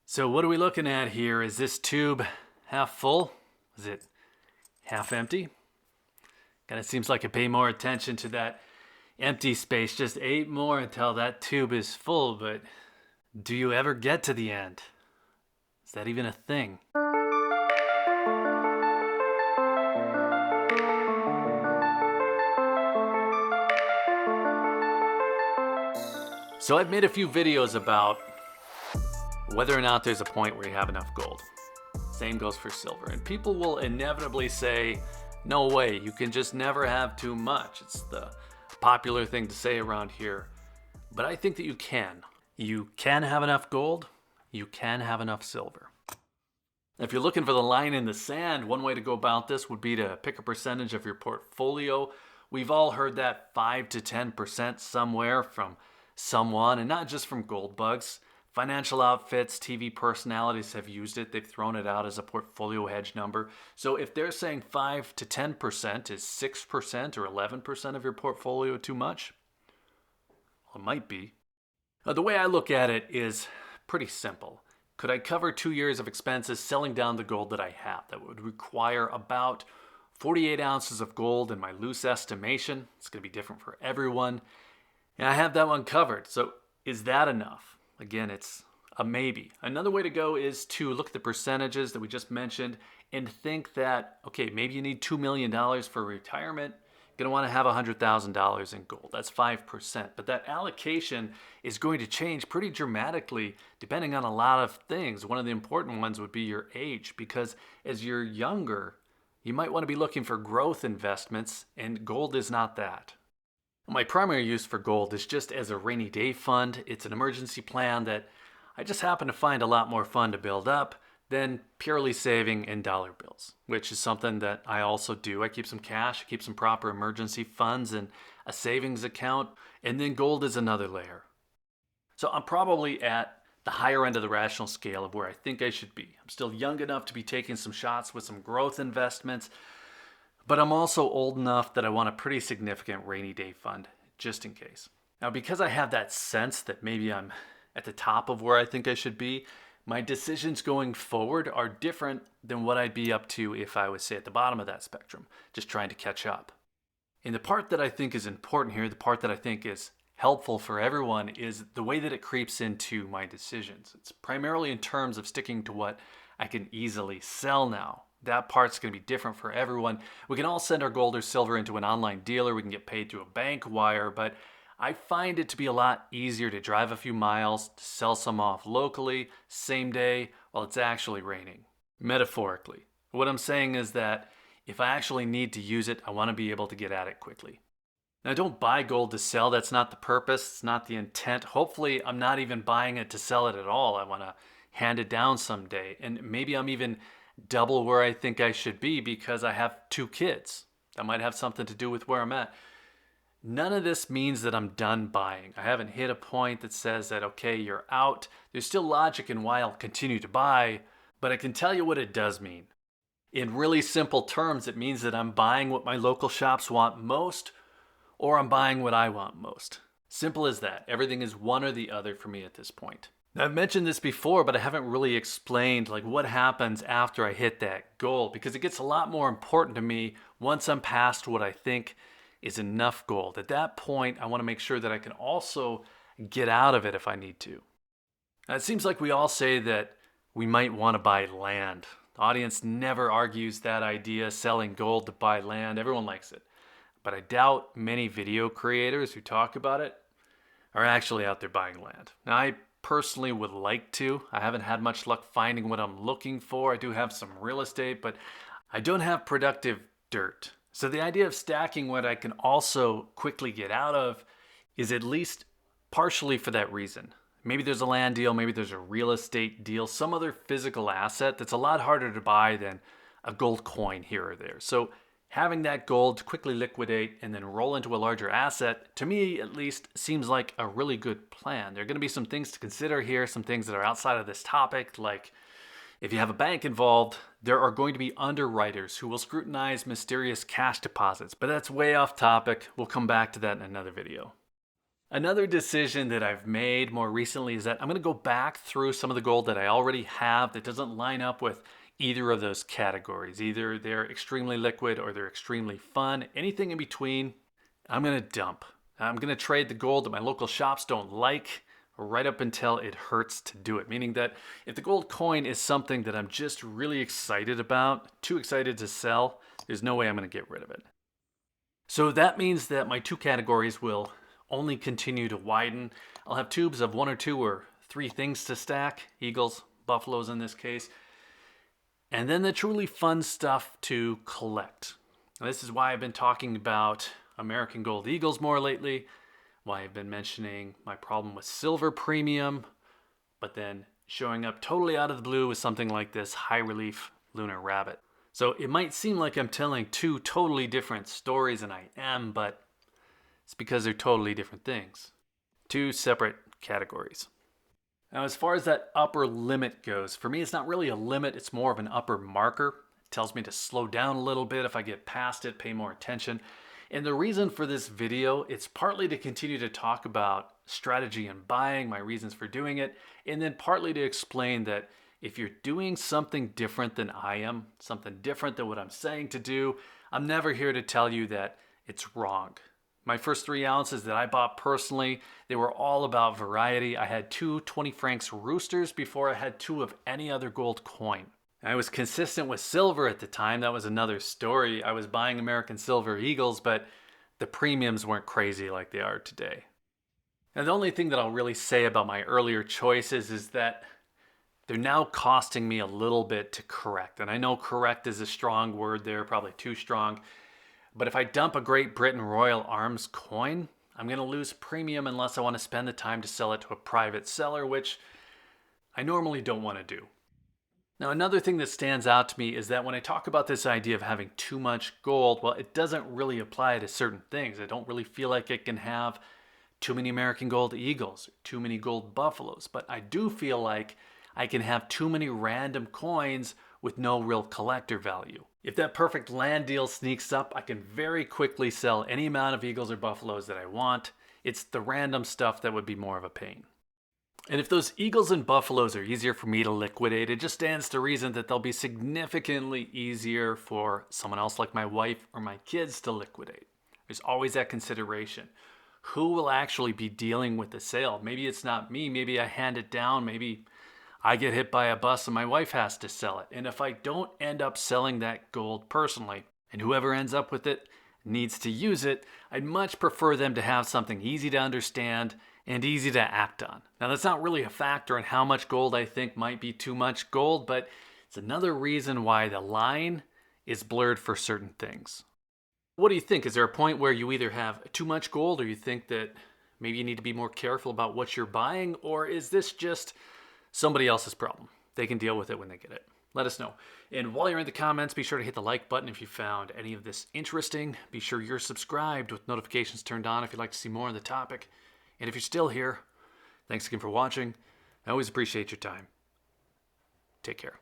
So what are we looking at here? Is this tube half full? Is it half empty? Kind of seems like I pay more attention to that empty space. Just 8 more until that tube is full, but do you ever get to the end? Is that even a thing? So I've made a few videos about whether or not there's a point where you have enough gold. Same goes for silver. And people will inevitably say, no way, you can just never have too much. It's the popular thing to say around here. But I think that you can. You can have enough gold. You can have enough silver. If you're looking for the line in the sand, one way to go about this would be to pick a percentage of your portfolio. We've all heard that 5 to 10% somewhere from someone, and not just from gold bugs. Financial outfits, TV personalities have used it. They've thrown it out as a portfolio hedge number. So if they're saying 5 to 10%, is 6% or 11% of your portfolio too much? Well, it might be. The way I look at it is pretty simple. Could I cover 2 years of expenses selling down the gold that I have? That would require about 48 ounces of gold in my loose estimation. It's going to be different for everyone. And I have that one covered. So is that enough? Again, it's a maybe. Another way to go is to look at the percentages that we just mentioned and think that, okay, maybe you need $2 million for retirement. You're going to want to have $100,000 in gold. That's 5%. But that allocation is going to change pretty dramatically depending on a lot of things. One of the important ones would be your age, because as you're younger, you might want to be looking for growth investments, and gold is not that. My primary use for gold is just as a rainy day fund. It's an emergency plan that I just happen to find a lot more fun to build up than purely saving in dollar bills, which is something that I also do. I keep some cash, I keep some proper emergency funds and a savings account, and then gold is another layer. So I'm probably at the higher end of the rational scale of where I think I should be. I'm still young enough to be taking some shots with some growth investments, but I'm also old enough that I want a pretty significant rainy day fund, just in case. Now, because I have that sense that maybe I'm at the top of where I think I should be, my decisions going forward are different than what I'd be up to if I was, say, at the bottom of that spectrum, just trying to catch up. And the part that I think is important here, the part that I think is helpful for everyone, is the way that it creeps into my decisions. It's primarily in terms of sticking to what I can easily sell now. That part's going to be different for everyone. We can all send our gold or silver into an online dealer. We can get paid through a bank wire, but I find it to be a lot easier to drive a few miles, to sell some off locally, same day, while it's actually raining. Metaphorically. What I'm saying is that if I actually need to use it, I want to be able to get at it quickly. Now, don't buy gold to sell. That's not the purpose. It's not the intent. Hopefully, I'm not even buying it to sell it at all. I want to hand it down someday. And maybe I'm even double where I think I should be because I have 2 kids. That might have something to do with where I'm at. None of this means that I'm done buying. I haven't hit a point that says that, okay, you're out. There's still logic in why I'll continue to buy, but I can tell you what it does mean. In really simple terms, it means that I'm buying what my local shops want most, or I'm buying what I want most. Simple as that. Everything is one or the other for me at this point. Now, I've mentioned this before, but I haven't really explained what happens after I hit that goal, because it gets a lot more important to me once I'm past what I think is enough gold. At that point, I want to make sure that I can also get out of it if I need to. Now, it seems like we all say that we might want to buy land. The audience never argues that idea, selling gold to buy land. Everyone likes it. But I doubt many video creators who talk about it are actually out there buying land. Now, I personally would like to. I haven't had much luck finding what I'm looking for. I do have some real estate, but I don't have productive dirt. So the idea of stacking what I can also quickly get out of is at least partially for that reason. Maybe there's a land deal, maybe there's a real estate deal, some other physical asset that's a lot harder to buy than a gold coin here or there. So having that gold to quickly liquidate and then roll into a larger asset, to me at least, seems like a really good plan. There are going to be some things to consider here, some things that are outside of this topic, like if you have a bank involved, there are going to be underwriters who will scrutinize mysterious cash deposits, but that's way off topic. We'll come back to that in another video. Another decision that I've made more recently is that I'm going to go back through some of the gold that I already have that doesn't line up with either of those categories. Either they're extremely liquid or they're extremely fun. Anything in between, I'm going to dump. I'm going to trade the gold that my local shops don't like right up until it hurts to do it. Meaning that if the gold coin is something that I'm just really excited about, too excited to sell, there's no way I'm going to get rid of it. So that means that my two categories will only continue to widen. I'll have tubes of one or two or three things to stack, eagles, buffaloes in this case, and then the truly fun stuff to collect. Now, this is why I've been talking about American Gold Eagles more lately, why I've been mentioning my problem with silver premium, but then showing up totally out of the blue with something like this high relief lunar rabbit. So it might seem like I'm telling two totally different stories, and I am, but it's because they're totally different things. Two separate categories. Now, as far as that upper limit goes, for me, it's not really a limit, it's more of an upper marker. It tells me to slow down a little bit if I get past it, pay more attention. And the reason for this video, it's partly to continue to talk about strategy and buying, my reasons for doing it, and then partly to explain that if you're doing something different than I am, something different than what I'm saying to do, I'm never here to tell you that it's wrong. My first 3 ounces that I bought personally, they were all about variety. I had 2 20 francs roosters before I had 2 of any other gold coin. I was consistent with silver at the time. That was another story. I was buying American Silver Eagles, but the premiums weren't crazy like they are today. And the only thing that I'll really say about my earlier choices is that they're now costing me a little bit to correct. And I know correct is a strong word there, probably too strong. But if I dump a Great Britain Royal Arms coin, I'm going to lose premium unless I want to spend the time to sell it to a private seller, which I normally don't want to do. Now, another thing that stands out to me is that when I talk about this idea of having too much gold, well, it doesn't really apply to certain things. I don't really feel like it can have too many American Gold Eagles, too many gold buffaloes, but I do feel like I can have too many random coins with no real collector value. If that perfect land deal sneaks up, I can very quickly sell any amount of eagles or buffaloes that I want. It's the random stuff that would be more of a pain. And if those eagles and buffaloes are easier for me to liquidate, it just stands to reason that they'll be significantly easier for someone else like my wife or my kids to liquidate. There's always that consideration. Who will actually be dealing with the sale? Maybe it's not me, maybe I hand it down, maybe I get hit by a bus and my wife has to sell it. And if I don't end up selling that gold personally, and whoever ends up with it needs to use it, I'd much prefer them to have something easy to understand and easy to act on. Now, that's not really a factor in how much gold I think might be too much gold, but it's another reason why the line is blurred for certain things. What do you think? Is there a point where you either have too much gold or you think that maybe you need to be more careful about what you're buying, or is this just somebody else's problem? They can deal with it when they get it. Let us know. And while you're in the comments, be sure to hit the like button if you found any of this interesting. Be sure you're subscribed with notifications turned on if you'd like to see more on the topic. And if you're still here, thanks again for watching. I always appreciate your time. Take care.